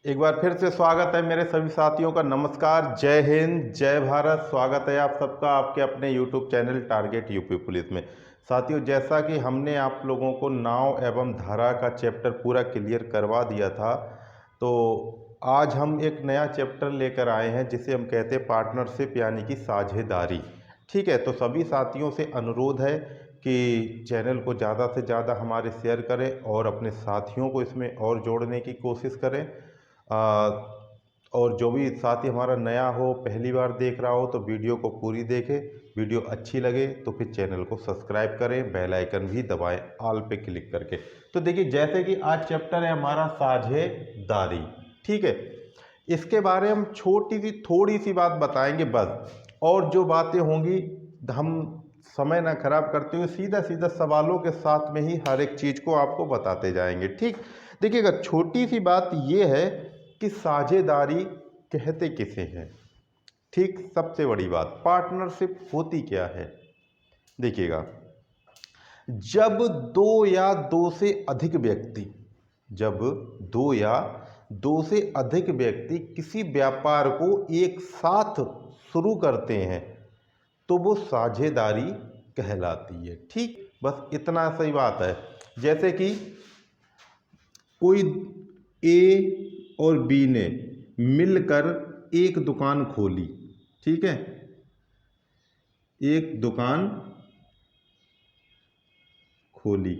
एक बार फिर से स्वागत है मेरे सभी साथियों का। नमस्कार, जय हिंद, जय भारत। स्वागत है आप सबका आपके अपने YouTube channel target UP police में। साथियों, जैसा कि हमने आप लोगों को नाव एवं धारा का चैप्टर पूरा क्लियर करवा दिया था, तो आज हम एक नया चैप्टर लेकर आए हैं जिसे हम कहते हैं पार्टनरशिप, यानी कि साझेदारी। ठीक है, तो सभी साथियों से अनुरोध है कि चैनल को ज़्यादा से ज़्यादा हमारे शेयर करें और अपने साथियों को इसमें और जोड़ने की कोशिश करें। और जो भी साथी हमारा नया हो, पहली बार देख रहा हो, तो वीडियो को पूरी देखें। वीडियो अच्छी लगे तो फिर चैनल को सब्सक्राइब करें, बेल आइकन भी दबाएं ऑल पे क्लिक करके। तो देखिए, जैसे कि आज चैप्टर है हमारा साझेदारी। ठीक है, इसके बारे में हम छोटी सी थोड़ी सी बात बताएंगे बस, और जो बातें होंगी हम समय ना खराब करते हुए सीधा सीधा सवालों के साथ में ही हर एक चीज़ को आपको बताते जाएंगे। ठीक, देखिएगा, छोटी सी बात ये है कि साझेदारी कहते किसे हैं। ठीक, सबसे बड़ी बात, पार्टनरशिप होती क्या है। देखिएगा, जब दो या दो से अधिक व्यक्ति जब दो या दो से अधिक व्यक्ति किसी व्यापार को एक साथ शुरू करते हैं तो वो साझेदारी कहलाती है। ठीक, बस इतना सही बात है। जैसे कि कोई ए और बी ने मिलकर एक दुकान खोली। ठीक है, एक दुकान खोली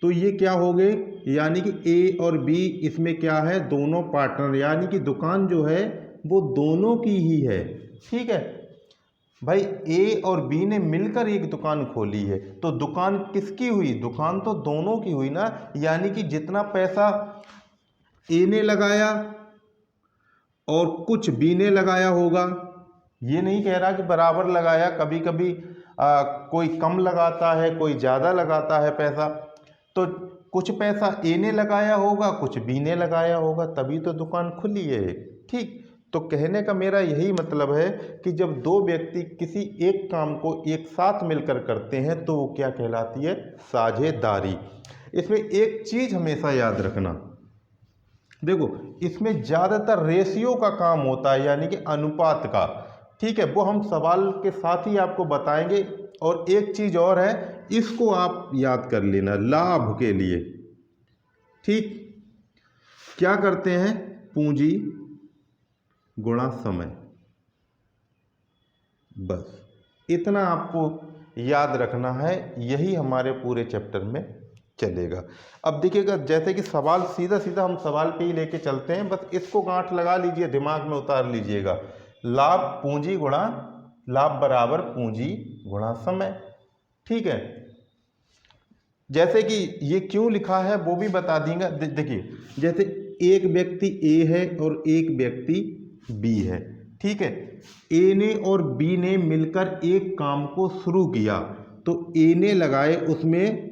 तो ये क्या हो गए, यानी कि ए और बी इसमें क्या है, दोनों पार्टनर, यानी कि दुकान जो है वो दोनों की ही है। ठीक है भाई, ए और बी ने मिलकर एक दुकान खोली है तो दुकान किसकी हुई, दुकान तो दोनों की हुई ना। यानी कि जितना पैसा ए ने लगाया और कुछ बी ने लगाया होगा, ये नहीं कह रहा कि बराबर लगाया, कभी कभी कोई कम लगाता है, कोई ज़्यादा लगाता है पैसा, तो कुछ पैसा ए ने लगाया होगा, कुछ बी ने लगाया होगा, तभी तो दुकान खुली है। ठीक, तो कहने का मेरा यही मतलब है कि जब दो व्यक्ति किसी एक काम को एक साथ मिलकर करते हैं तो वो क्या कहलाती है, साझेदारी। इसमें एक चीज़ हमेशा याद रखना, देखो इसमें ज़्यादातर रेशियो का काम होता है, यानी कि अनुपात का। ठीक है, वो हम सवाल के साथ ही आपको बताएंगे। और एक चीज़ और है, इसको आप याद कर लेना लाभ के लिए। ठीक, क्या करते हैं, पूंजी गुणा समय, बस इतना आपको याद रखना है, यही हमारे पूरे चैप्टर में चलेगा। अब देखिएगा, जैसे कि सवाल सीधा सीधा हम सवाल पे ही लेके चलते हैं, बस इसको गांठ लगा लीजिए, दिमाग में उतार लीजिएगा। लाभ पूंजी गुणा, लाभ बराबर पूंजी गुणा समय। ठीक है, जैसे कि ये क्यों लिखा है वो भी बता देंगे। देखिए, जैसे एक व्यक्ति ए है और एक व्यक्ति बी है। ठीक है, ए ने और बी ने मिलकर एक काम को शुरू किया तो ए ने लगाए उसमें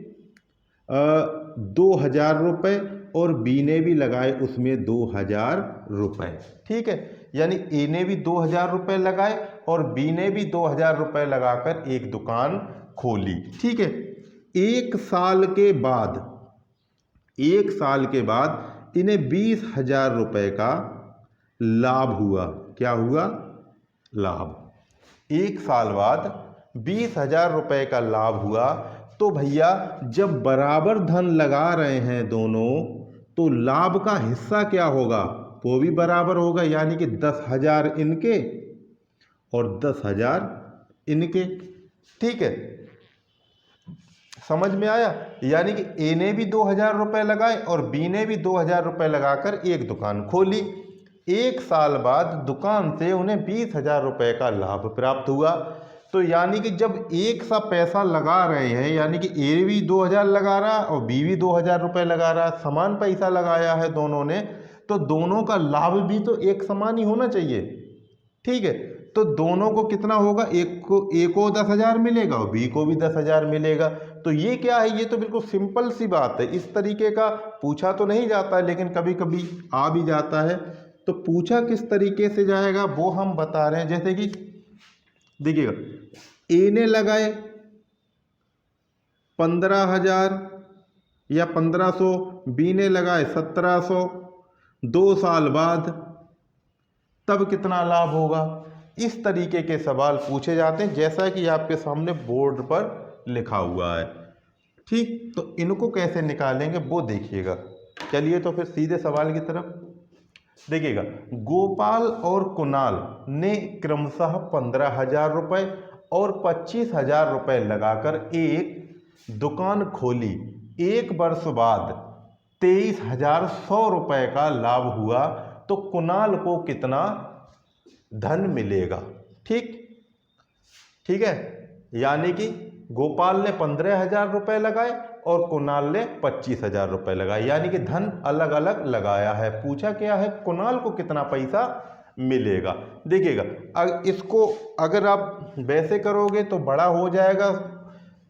2,000 रुपये और बी ने भी लगाए उसमें 2,000 रुपये। ठीक है, यानी ए ने भी 2,000 रुपये लगाए और बी ने भी 2,000 रुपये लगाकर एक दुकान खोली। ठीक है, एक साल के बाद इन्हें 20,000 रुपये का लाभ हुआ। क्या हुआ, लाभ। एक साल बाद 20,000 रुपये का लाभ हुआ तो भैया जब बराबर धन लगा रहे हैं दोनों, तो लाभ का हिस्सा क्या होगा, वो भी बराबर होगा, यानी कि 10,000 इनके और 10,000 इनके। ठीक है, समझ में आया। यानी कि ए ने भी 2,000 रुपये लगाए और बी ने भी 2,000 रुपये लगाकर एक दुकान खोली। एक साल बाद दुकान से उन्हें 20,000 रुपये का लाभ प्राप्त हुआ। तो यानी कि जब एक सा पैसा लगा रहे हैं, यानी कि ए भी 2,000 लगा रहा और बी भी 2,000 रुपये लगा रहा, समान पैसा लगाया है दोनों ने, तो दोनों का लाभ भी तो एक समान ही होना चाहिए। ठीक है, तो दोनों को कितना होगा, एक को 10,000 मिलेगा और बी को भी 10,000 मिलेगा। तो ये क्या है, ये तो बिल्कुल सिंपल सी बात है। इस तरीके का पूछा तो नहीं जाता है, लेकिन कभी कभी आ भी जाता है। तो पूछा किस तरीके से जाएगा वो हम बता रहे हैं। जैसे कि देखिएगा, ए ने लगाए 15,000 या 1,500, बी ने लगाए 1,700 2 साल बाद तब कितना लाभ होगा। इस तरीके के सवाल पूछे जाते हैं, जैसा कि आपके सामने बोर्ड पर लिखा हुआ है। ठीक, तो इनको कैसे निकालेंगे वो देखिएगा। चलिए तो फिर सीधे सवाल की तरफ देखिएगा। गोपाल और कुणाल ने क्रमशः 15,000 रुपये और 25,000 रुपये लगाकर एक दुकान खोली। एक वर्ष बाद 23,100 रुपये का लाभ हुआ, तो कुणाल को कितना धन मिलेगा। ठीक ठीक है, यानी कि गोपाल ने 15,000 रुपये लगाए और कुणाल ने 25,000 रुपये लगाए, यानी कि धन अलग अलग लगाया है। पूछा क्या है, कुणाल को कितना पैसा मिलेगा। देखिएगा, इसको अगर आप वैसे करोगे तो बड़ा हो जाएगा।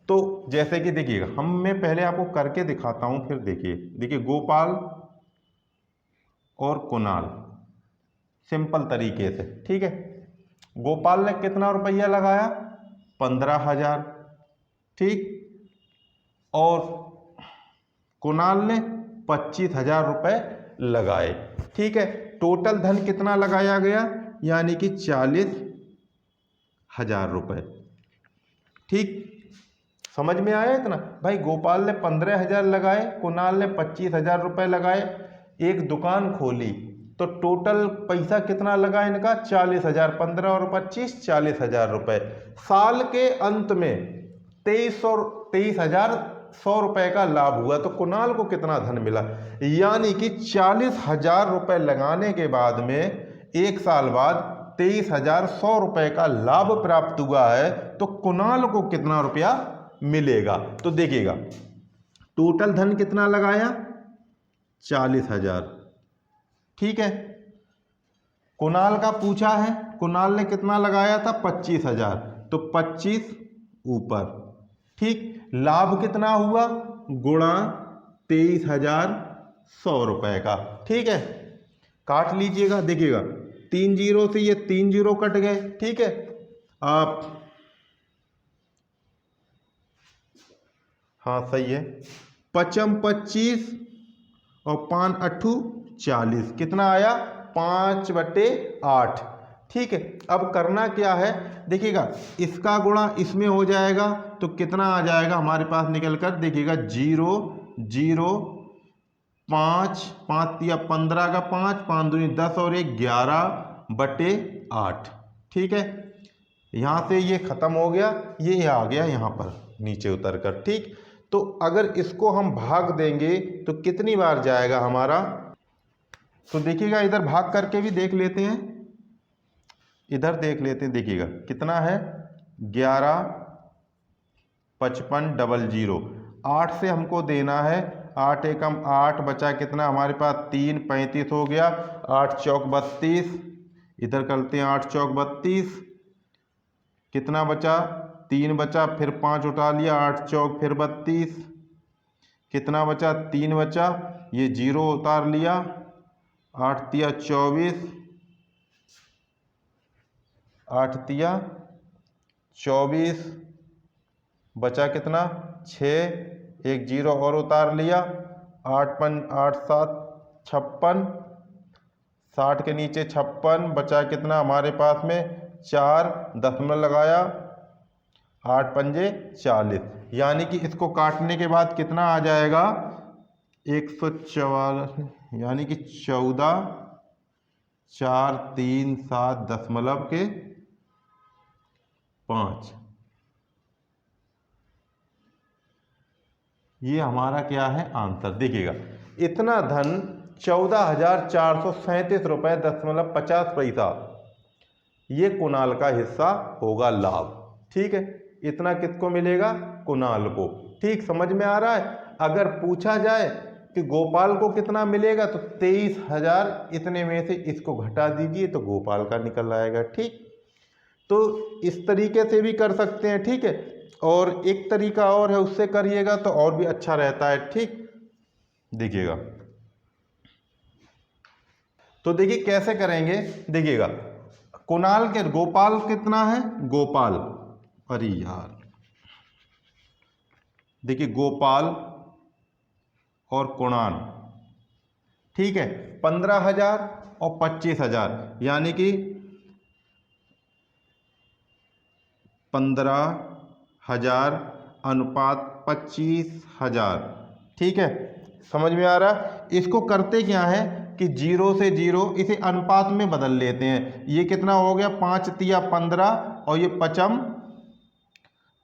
तो जैसे कि देखिएगा, मैं पहले आपको करके दिखाता हूं, फिर देखिए गोपाल और कुणाल सिंपल तरीके से। ठीक है, गोपाल ने कितना रुपया लगाया, 15,000। ठीक, और कुणाल ने 25,000 रुपये लगाए। ठीक है, टोटल धन कितना लगाया गया, यानी कि 40,000 रुपये। ठीक, समझ में आया इतना भाई। गोपाल ने 15,000 लगाए, कुणाल ने 25,000 रुपये लगाए, एक दुकान खोली, तो टोटल पैसा कितना लगा इनका, 40,000। 15 और 25 40,000 रुपये। साल के अंत में 23,100 रुपये का लाभ हुआ, तो कुणाल को कितना धन मिला, यानी कि 40,000 रुपये लगाने के बाद में एक साल बाद 23,100 रुपये का लाभ प्राप्त हुआ है, तो कुणाल को कितना रुपया मिलेगा। तो देखिएगा, टोटल धन कितना लगाया, 40,000। ठीक है, कुणाल का पूछा है, कुणाल ने कितना लगाया था, 25,000, तो 25 ऊपर। ठीक, लाभ कितना हुआ, गुणा 23,100 रुपये का। ठीक है, काट लीजिएगा। देखिएगा, 3 जीरो से ये 3 जीरो कट गए। ठीक है, आप हाँ सही है, 5 25 और 5 अट्ठू 40, कितना आया, 5/8। ठीक है, अब करना क्या है, देखिएगा, इसका गुणा इसमें हो जाएगा, तो कितना आ जाएगा हमारे पास निकल कर, देखिएगा 0 0 5 5 या 15 का 5 5 दूनी 10 और 1 11/8। ठीक है, यहाँ से ये खत्म हो गया, ये आ गया यहाँ पर नीचे उतर कर। ठीक, तो अगर इसको हम भाग देंगे तो कितनी बार जाएगा हमारा, तो देखिएगा, इधर भाग करके भी देख लेते हैं, इधर देख लेते हैं। देखिएगा कितना है, 11 55 00। 8 से हमको देना है, 8 एकम 8 बचा कितना हमारे पास, 3 35 हो गया, 8 चौक 32। इधर करते हैं 8 चौक 32, कितना बचा, 3 बचा, फिर 5 उठा लिया, 8 चौक फिर 32, कितना बचा, 3 बचा, ये 0 उतार लिया, 8 तिया 24, 8 तिया 24, बचा कितना, 6, एक 0 और उतार लिया, 8 5 8 7 56, 60 के नीचे 56, बचा कितना हमारे पास में, 4, दशमलव लगाया, 8 पंजे 40, यानी कि इसको काटने के बाद कितना आ जाएगा, 144, यानी कि 14 4 3 7 दशमलव के 5। ये हमारा क्या है, आंसर। देखिएगा, इतना धन 14,437 रुपये 50 पैसा ये कुणाल का हिस्सा होगा लाभ। ठीक है, इतना किसको मिलेगा, कुणाल को। ठीक, समझ में आ रहा है। अगर पूछा जाए कि गोपाल को कितना मिलेगा, तो 23,000, इतने में से इसको घटा दीजिए तो गोपाल का निकल आएगा। ठीक, तो इस तरीके से भी कर सकते हैं। ठीक है, और एक तरीका और है, उससे करिएगा तो और भी अच्छा रहता है। ठीक, देखिएगा, तो देखिए कैसे करेंगे। देखिएगा, कुणाल के, गोपाल कितना है, गोपाल, अरे यार, देखिए गोपाल और कुणाल ठीक है, 15,000 और 25,000, यानी कि 15,000 अनुपात 25,000। ठीक है, समझ में आ रहा। इसको करते क्या है कि 0 से 0 इसे अनुपात में बदल लेते हैं। ये कितना हो गया, 5 तिया 15 और ये 5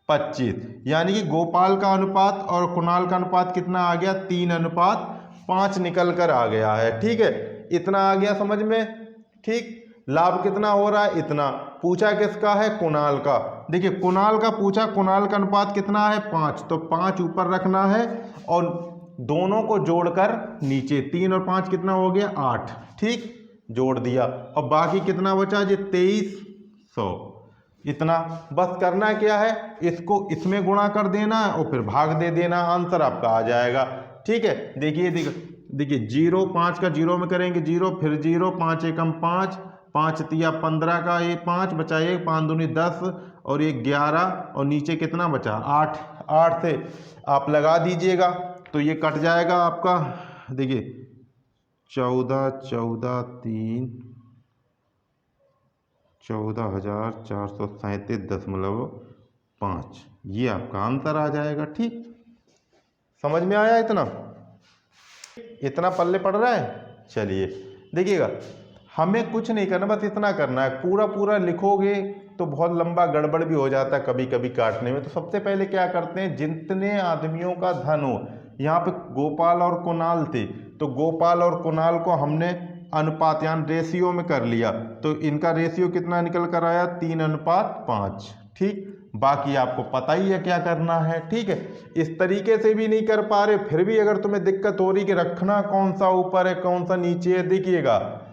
25, यानी कि गोपाल का अनुपात और कुणाल का अनुपात कितना आ गया, 3:5 निकल कर आ गया है। ठीक है, इतना आ गया समझ में। ठीक, लाभ कितना हो रहा है, इतना। पूछा किसका है, कुणाल का। देखिए कुणाल का पूछा, कुणाल का अनुपात कितना है, 5, तो 5 ऊपर रखना है और दोनों को जोड़कर नीचे 3 और 5 कितना हो गया, 8। ठीक, जोड़ दिया और बाकी कितना बचा जी, 2300। इतना बस करना क्या है, इसको इसमें गुणा कर देना है और फिर भाग दे देना, आंसर आपका आ जाएगा। ठीक है, देखिए देखिए 0 5 का 0 में करेंगे 0, फिर 0, 5 एकम 5, 5 तिया 15 का ये 5 बचा, 1 5 दूनी 10 और ये 11 और नीचे कितना बचा, 8। 8 से आप लगा दीजिएगा तो ये कट जाएगा आपका। देखिए 14 14 3 14,437.5, ये आपका आंसर आ जाएगा। ठीक, समझ में आया इतना, इतना पल्ले पड़ रहा है। चलिए देखिएगा, हमें कुछ नहीं करना, बस इतना करना है। पूरा पूरा लिखोगे तो बहुत लंबा गड़बड़ भी हो जाता है कभी कभी काटने में। तो सबसे पहले क्या करते हैं, जितने आदमियों का धन हो, यहाँ पे गोपाल और कुणाल थे तो गोपाल और कुणाल को हमने अनुपात यानी रेशियो में कर लिया, तो इनका रेशियो कितना निकल कर आया, 3:5। ठीक, बाकी आपको पता ही है क्या करना है। ठीक है, इस तरीके से भी नहीं कर पा रहे, फिर भी अगर तुम्हें दिक्कत हो रही कि रखना कौन सा ऊपर है कौन सा नीचे है, देखिएगा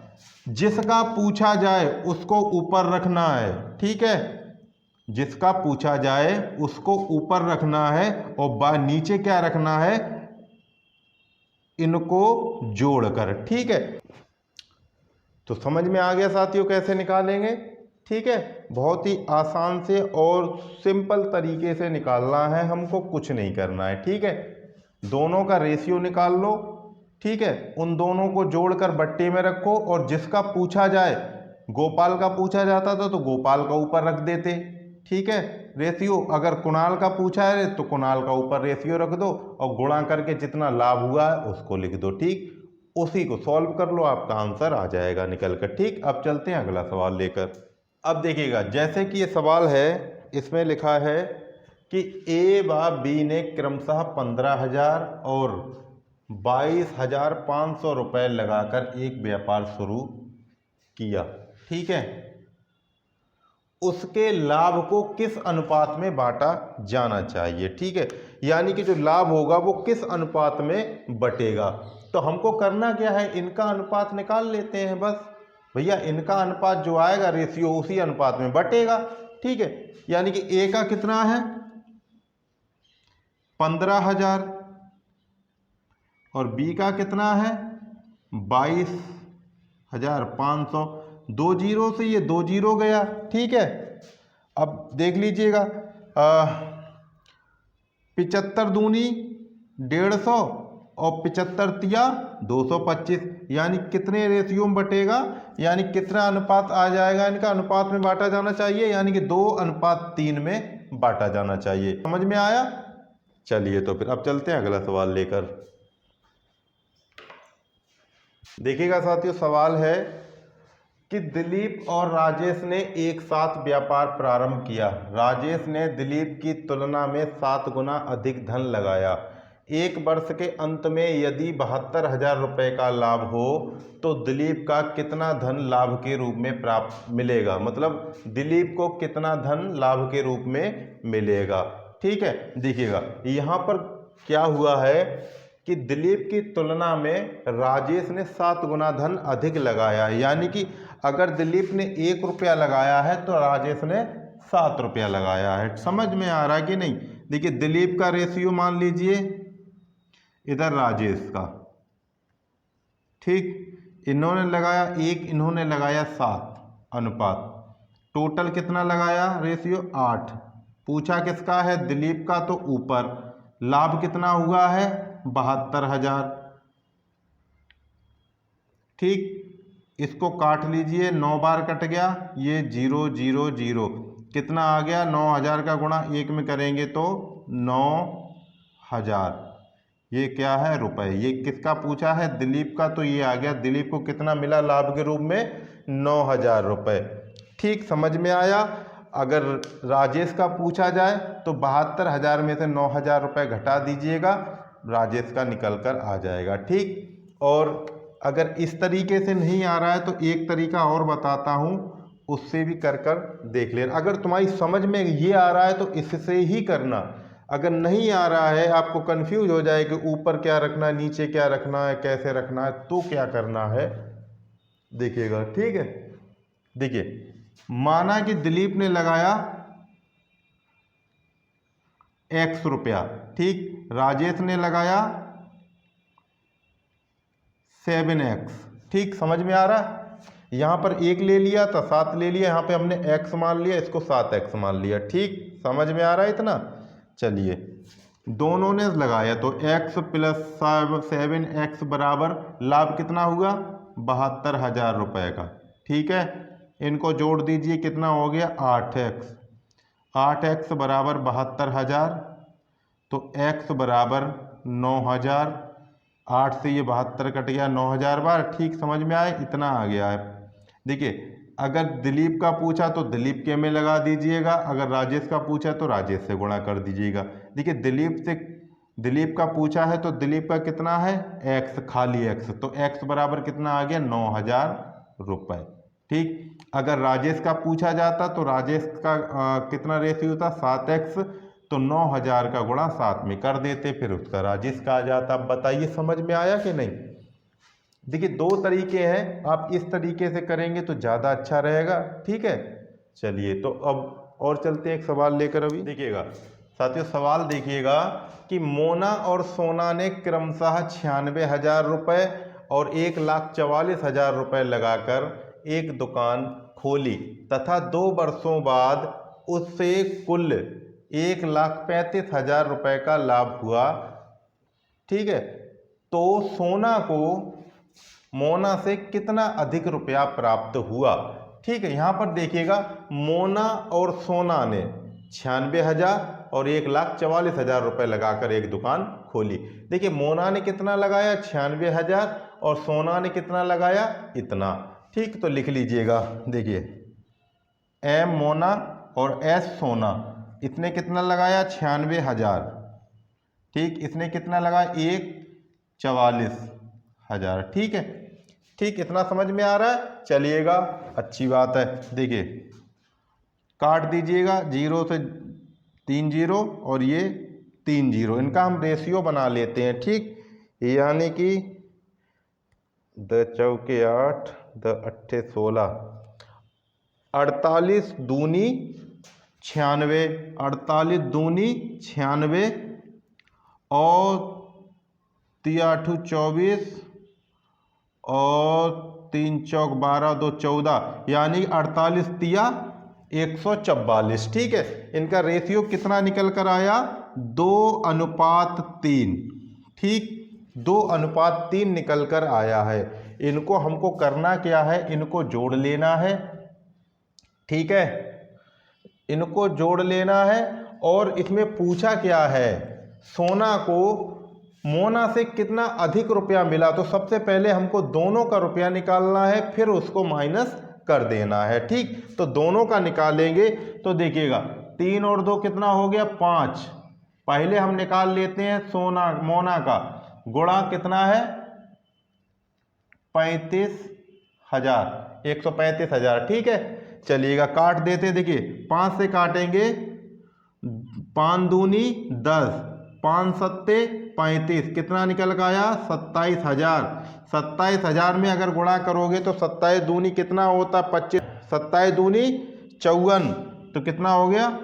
जिसका पूछा जाए उसको ऊपर रखना है। ठीक है, जिसका पूछा जाए उसको ऊपर रखना है और नीचे क्या रखना है, इनको जोड़कर। ठीक है, तो समझ में आ गया साथियों कैसे निकालेंगे। ठीक है, बहुत ही आसान से और सिंपल तरीके से निकालना है, हमको कुछ नहीं करना है। ठीक है, दोनों का रेशियो निकाल लो। ठीक है, उन दोनों को जोड़कर बट्टे में रखो और जिसका पूछा जाए, गोपाल का पूछा जाता था तो गोपाल का ऊपर रख देते। ठीक है, रेशियो। अगर कुणाल का पूछा है तो कुणाल का ऊपर रेशियो रख दो और गुणा करके जितना लाभ हुआ है उसको लिख दो। ठीक, उसी को सॉल्व कर लो, आपका आंसर आ जाएगा निकल कर। ठीक, अब चलते हैं अगला सवाल लेकर। अब देखिएगा, जैसे कि ये सवाल है, इसमें लिखा है कि ए व बी ने क्रमशः 15,000 और 22,500 रुपये लगाकर एक व्यापार शुरू किया। ठीक है, उसके लाभ को किस अनुपात में बांटा जाना चाहिए। ठीक है, यानी कि जो लाभ होगा वो किस अनुपात में बटेगा। तो हमको करना क्या है, इनका अनुपात निकाल लेते हैं बस। भैया इनका अनुपात जो आएगा रेशियो उसी अनुपात में बटेगा। ठीक है, यानी कि ए का कितना है 15,000 और बी का कितना है 22,500। 2 जीरो से ये 2 जीरो गया। ठीक है, अब देख लीजिएगा 75 दूनी 150 और 75 तिया 225, यानी कितने रेशियो में बटेगा, यानी कितना अनुपात आ जाएगा, इनका अनुपात में बांटा जाना चाहिए, यानी कि 2:3 में बांटा जाना चाहिए। समझ में आया। चलिए तो फिर अब चलते हैं अगला सवाल लेकर। देखिएगा साथियों, सवाल है कि दिलीप और राजेश ने एक साथ व्यापार प्रारंभ किया। राजेश ने दिलीप की तुलना में 7 गुना अधिक धन लगाया। एक वर्ष के अंत में यदि 72,000 रुपये का लाभ हो तो दिलीप का कितना धन लाभ के रूप में प्राप्त मिलेगा, मतलब दिलीप को कितना धन लाभ के रूप में मिलेगा। ठीक है, देखिएगा यहाँ पर क्या हुआ है कि दिलीप की तुलना में राजेश ने 7 गुना धन अधिक लगाया, यानी कि अगर दिलीप ने 1 रुपया लगाया है तो राजेश ने 7 रुपया लगाया है। समझ में आ रहा है कि नहीं। देखिए दिलीप का रेशियो मान लीजिए, इधर राजेश का। ठीक, इन्होंने लगाया 1, इन्होंने लगाया 7, अनुपात टोटल कितना लगाया रेशियो 8। पूछा किसका है, दिलीप का, तो ऊपर लाभ कितना हुआ है 72,000। ठीक, इसको काट लीजिए, 9 बार कट गया, ये 0 0 0 कितना आ गया, 9000 का गुणा 1 में करेंगे तो 9000, ये क्या है, रुपए। ये किसका पूछा है, दिलीप का, तो ये आ गया दिलीप को कितना मिला लाभ के रूप में, 9000 रुपये। ठीक, समझ में आया। अगर राजेश का पूछा जाए तो 72,000 में से 9000 रुपये घटा दीजिएगा, राजेश का निकल कर आ जाएगा। ठीक, और अगर इस तरीके से नहीं आ रहा है तो एक तरीका और बताता हूँ, उससे भी कर देख लेना। अगर तुम्हारी समझ में ये आ रहा है तो इससे ही करना, अगर नहीं आ रहा है, आपको कंफ्यूज हो जाए कि ऊपर क्या रखना है, नीचे क्या रखना है, कैसे रखना है, तो क्या करना है देखिएगा। ठीक है, देखिए, माना कि दिलीप ने लगाया x रुपया, ठीक, राजेश ने लगाया 7x। ठीक, समझ में आ रहा है। यहाँ पर 1 ले लिया था, 7 ले लिया, यहाँ पे हमने x मान लिया, इसको 7x मान लिया। ठीक, समझ में आ रहा है इतना। चलिए, दोनों ने लगाया तो x प्लस 7x बराबर लाभ कितना हुआ, 72,000 रुपये का। ठीक है, इनको जोड़ दीजिए, कितना हो गया, 8x। 8x बराबर 72,000, तो x बराबर 9,000। 8 से ये 72 कट गया, 9,000 बार। ठीक, समझ में आए, इतना आ गया है। देखिए, अगर दिलीप का पूछा तो दिलीप के में लगा दीजिएगा, अगर राजेश का पूछा तो राजेश से गुणा कर दीजिएगा। देखिए, दिलीप का पूछा है तो दिलीप का कितना है, x, खाली x, तो x बराबर कितना आ गया, 9,000 रुपये। ठीक, अगर राजेश का पूछा जाता तो राजेश का कितना रेशियो था, 7x, तो 9,000 का गुणा 7 में कर देते, फिर उसका राजेश का आ जाता। अब बताइए समझ में आया कि नहीं। देखिए, 2 तरीके हैं, आप इस तरीके से करेंगे तो ज़्यादा अच्छा रहेगा। ठीक है, चलिए, तो अब और चलते हैं एक सवाल लेकर। अभी देखिएगा साथियों, सवाल देखिएगा कि मोना और सोना ने क्रमशः 96,000 रुपये और 1,44,000 रुपये लगाकर एक दुकान खोली तथा 2 वर्षों बाद उससे कुल 1,35,000 रुपये का लाभ हुआ। ठीक है, तो सोना को मोना से कितना अधिक रुपया प्राप्त हुआ। ठीक है, यहाँ पर देखिएगा, मोना और सोना ने 96,000 और 1,44,000 रुपये लगाकर एक दुकान खोली। देखिए, मोना ने कितना लगाया, 96,000, और सोना ने कितना लगाया, इतना। ठीक, तो लिख लीजिएगा। देखिए, M मोना और S सोना, इसने कितना लगाया, 96,000। ठीक, इसने कितना लगाया, 1,44,000। ठीक है, ठीक, इतना समझ में आ रहा है। चलिएगा, अच्छी बात है। देखिए, काट दीजिएगा, 0 से 3 0 और ये 3 0, इनका हम रेशियो बना लेते हैं। ठीक, यानी कि 2 चौके 8, 2 अट्ठे 16, 48 दूनी 96, 48 दूनी 96, और 3 8 24, और 3 चौक 12, 2 14, यानी 48 तिया 144। ठीक है, इनका रेशियो कितना निकल कर आया, 2:3। ठीक, 2:3 निकल कर आया है। इनको हमको करना क्या है, इनको जोड़ लेना है। ठीक है, इनको जोड़ लेना है। और इसमें पूछा क्या है, सोना को मोना से कितना अधिक रुपया मिला, तो सबसे पहले हमको दोनों का रुपया निकालना है, फिर उसको माइनस कर देना है। ठीक, तो दोनों का निकालेंगे तो देखिएगा, 3 और 2 कितना हो गया, 5। पहले हम निकाल लेते हैं मोना का, गुणा कितना है, 35,000, 135,000। ठीक है, चलिएगा, काट देते। देखिए, 5 से काटेंगे, 5 दूनी 10, 5 सत्ते 35, कितना निकल का आया, 27,000। 27,000 में अगर गुणा करोगे तो 27 दूनी कितना होता, 25, 27 दूनी 54, तो कितना हो गया,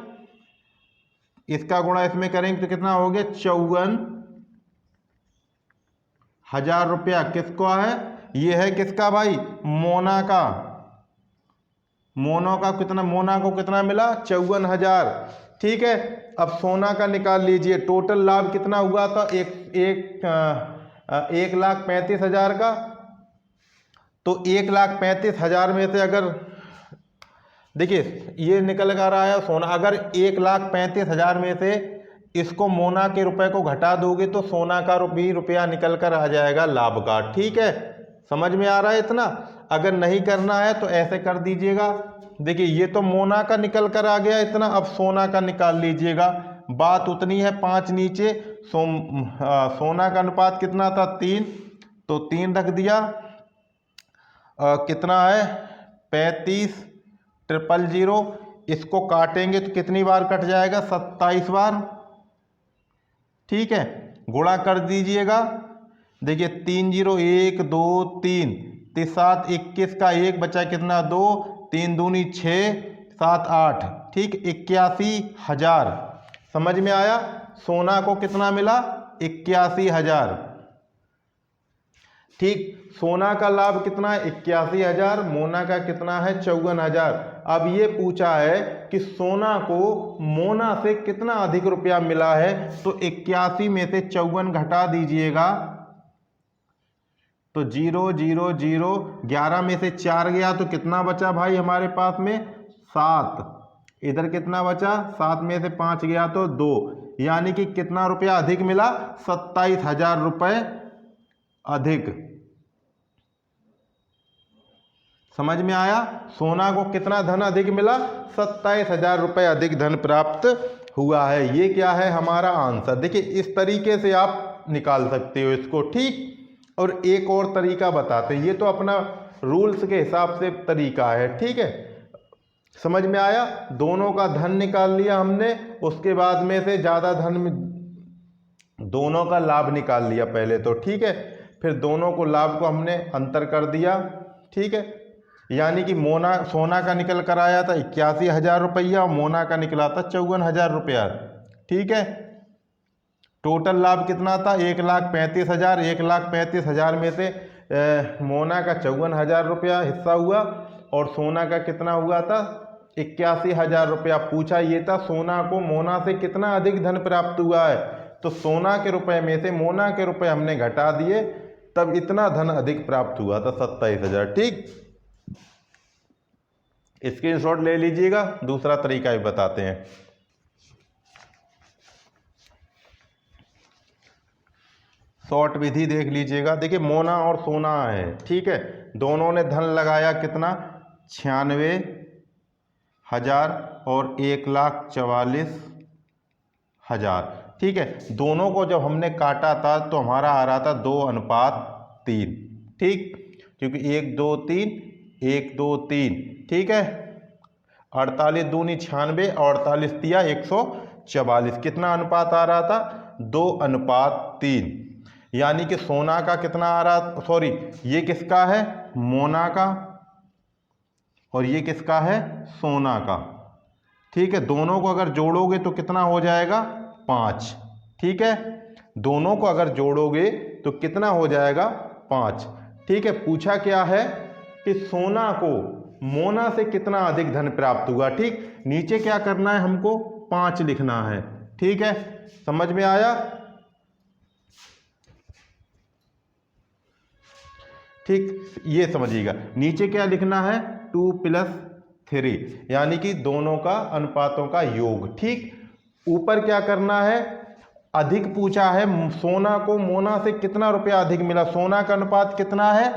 इसका गुणा इसमें करेंगे तो कितना हो गया, 54,000 रुपया। किसको है, ये है किसका भाई, मोना का। मोना को कितना मिला, 54,000। ठीक है, अब सोना का निकाल लीजिए। टोटल लाभ कितना हुआ था, 1,35,000 का, तो 1,35,000 में से अगर देखिए ये निकल कर रहा है सोना, अगर 1,35,000 में से इसको मोना के रुपए को घटा दोगे तो सोना का रुपया निकल कर आ जाएगा लाभ का। ठीक है, समझ में आ रहा है इतना। अगर नहीं करना है तो ऐसे कर दीजिएगा। देखिए ये तो मोना का निकल कर आ गया इतना, अब सोना का निकाल लीजिएगा। बात उतनी है, 5 नीचे। सोना का अनुपात कितना था 3, तो 3 रख दिया। कितना है 35,000। इसको काटेंगे तो कितनी बार कट जाएगा 27 बार। ठीक है, गुणा कर दीजिएगा। देखिए 3 0 1 2 3 7 21 का 1 बचा कितना 2, 3 दूनी 6 7 8। ठीक, 81,000। समझ में आया। सोना को कितना मिला 81,000। ठीक, सोना का लाभ कितना है 81,000, मोना का कितना है 54,000। अब ये पूछा है कि सोना को मोना से कितना अधिक रुपया मिला है, तो 81 में से 54 घटा दीजिएगा तो 0 0 0, 11 में से 4 गया तो कितना बचा भाई हमारे पास में 7। इधर कितना बचा 7 में से 5 गया तो 2, यानी कि कितना रुपया अधिक मिला 27,000 रुपये अधिक। समझ में आया। सोना को कितना धन अधिक मिला 27,000 रुपये अधिक धन प्राप्त हुआ है। ये क्या है हमारा आंसर। देखिए इस तरीके से आप निकाल सकते हो इसको। ठीक, और एक और तरीका बताते हैं, ये तो अपना रूल्स के हिसाब से तरीका है। ठीक है, समझ में आया। दोनों का धन निकाल लिया हमने, उसके बाद में से ज़्यादा धन में दोनों का लाभ निकाल लिया पहले तो। ठीक है, फिर दोनों को लाभ को हमने अंतर कर दिया। ठीक है, यानी कि सोना का निकल कर आया था 81,000 रुपया और मोना का निकला था 54,000 रुपया। ठीक है, टोटल लाभ कितना था 1,35,000। 1,35,000 में से मोना का 54,000 रुपया हिस्सा हुआ और सोना का कितना हुआ था 81,000 रुपया। पूछा ये था सोना को मोना से कितना अधिक धन प्राप्त हुआ है, तो सोना के रुपए में से मोना के रुपए हमने घटा दिए, तब इतना धन अधिक प्राप्त हुआ था 27,000। ठीक, स्क्रीनशॉट ले लीजिएगा। दूसरा तरीका भी बताते हैं। शॉर्ट विधि देख लीजिएगा। देखिए मोना और सोना है। ठीक है, दोनों ने धन लगाया कितना 96,000 और 1,44,000। ठीक है, दोनों को जब हमने काटा था तो हमारा आ रहा था 2:3। ठीक, क्योंकि 1 2 3 1 2 3। ठीक है, 48 दूनी 96 और 48 तिया 144। कितना अनुपात आ रहा था 2:3। यानी कि सोना का कितना आ रहा, सॉरी ये किसका है मोना का और ये किसका है सोना का। ठीक है, दोनों को अगर जोड़ोगे तो कितना हो जाएगा 5। ठीक है, दोनों को अगर जोड़ोगे तो कितना हो जाएगा 5। ठीक है, पूछा क्या है कि सोना को मोना से कितना अधिक धन प्राप्त हुआ। ठीक, नीचे क्या करना है हमको 5 लिखना है। ठीक है, समझ में आया। ठीक, ये समझिएगा। नीचे क्या लिखना है 2 + 3, यानी कि दोनों का अनुपातों का योग। ठीक, ऊपर क्या करना है अधिक पूछा है सोना को मोना से कितना रुपया अधिक मिला। सोना का अनुपात कितना है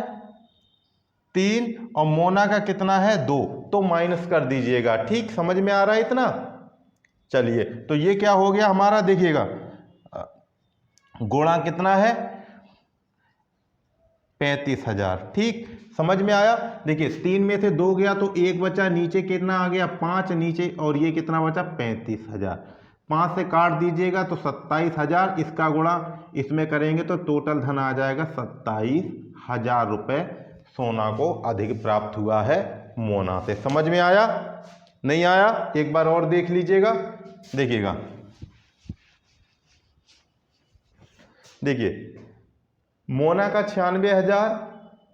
3 और मोना का कितना है 2, तो माइनस कर दीजिएगा। ठीक, समझ में आ रहा है इतना। चलिए, तो ये क्या हो गया हमारा, देखिएगा गुणा कितना है 35,000। ठीक, समझ में आया। देखिए 3 में से 2 गया तो 1 बचा, नीचे कितना आ गया 5 नीचे, और ये कितना बचा 35,000। 5 से काट दीजिएगा तो 27,000। इसका गुणा इसमें करेंगे तो टोटल धन आ जाएगा 27,000 रुपये सोना को अधिक प्राप्त हुआ है मोना से। समझ में आया नहीं आया, एक बार और देख लीजिएगा। देखिएगा, देखिए मोना का 96,000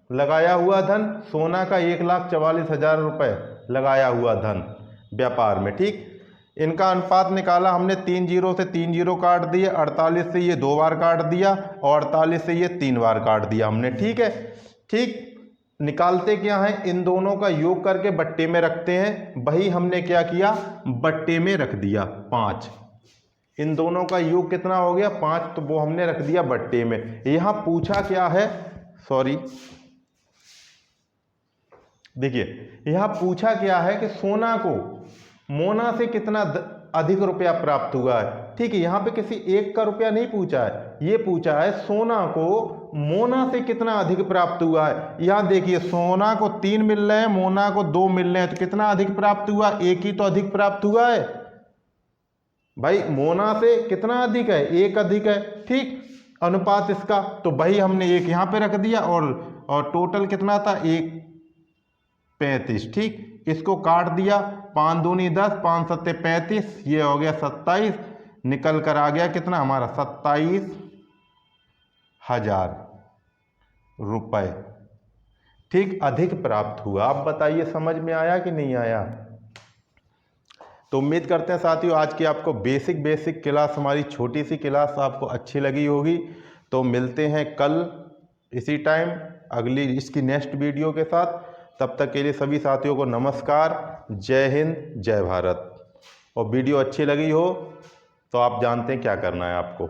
लगाया हुआ धन, सोना का 1,44,000 रुपये लगाया हुआ धन व्यापार में। ठीक, इनका अनुपात निकाला हमने। 3 0 से 3 0 काट दिए, 48 से ये 2 बार काट दिया और 48 से ये 3 बार काट दिया हमने। ठीक है, ठीक, निकालते क्या है, इन दोनों का योग करके बट्टे में रखते हैं। वही हमने क्या किया, बट्टे में रख दिया 5। इन दोनों का योग कितना हो गया 5, तो वो हमने रख दिया बट्टे में। यहां पूछा क्या है, सॉरी देखिए यहां पूछा क्या है कि सोना को मोना से कितना अधिक रुपया प्राप्त हुआ है। ठीक है, यहां पे किसी एक का रुपया नहीं पूछा है, ये पूछा है सोना को मोना से कितना अधिक प्राप्त हुआ है। यहां देखिए सोना को 3 मिल रहे हैं, मोना को 2 मिल रहे हैं, तो कितना अधिक प्राप्त हुआ, एक ही तो अधिक प्राप्त हुआ है भाई। मोना से कितना अधिक है, एक अधिक है। ठीक, अनुपात इसका, तो वही हमने एक यहां पे रख दिया और टोटल कितना था 1/35। ठीक, इसको काट दिया, 5 दूनी 10, 5 सत्ते 35, ये हो गया 27, निकल कर आ गया कितना हमारा 27,000 रुपए। ठीक, अधिक प्राप्त हुआ। आप बताइए समझ में आया कि नहीं आया। तो उम्मीद करते हैं साथियों आज की आपको बेसिक क्लास, हमारी छोटी सी क्लास आपको अच्छी लगी होगी। तो मिलते हैं कल इसी टाइम अगली इसकी नेक्स्ट वीडियो के साथ। तब तक के लिए सभी साथियों को नमस्कार, जय हिंद, जय भारत। और वीडियो अच्छी लगी हो तो आप जानते हैं क्या करना है आपको।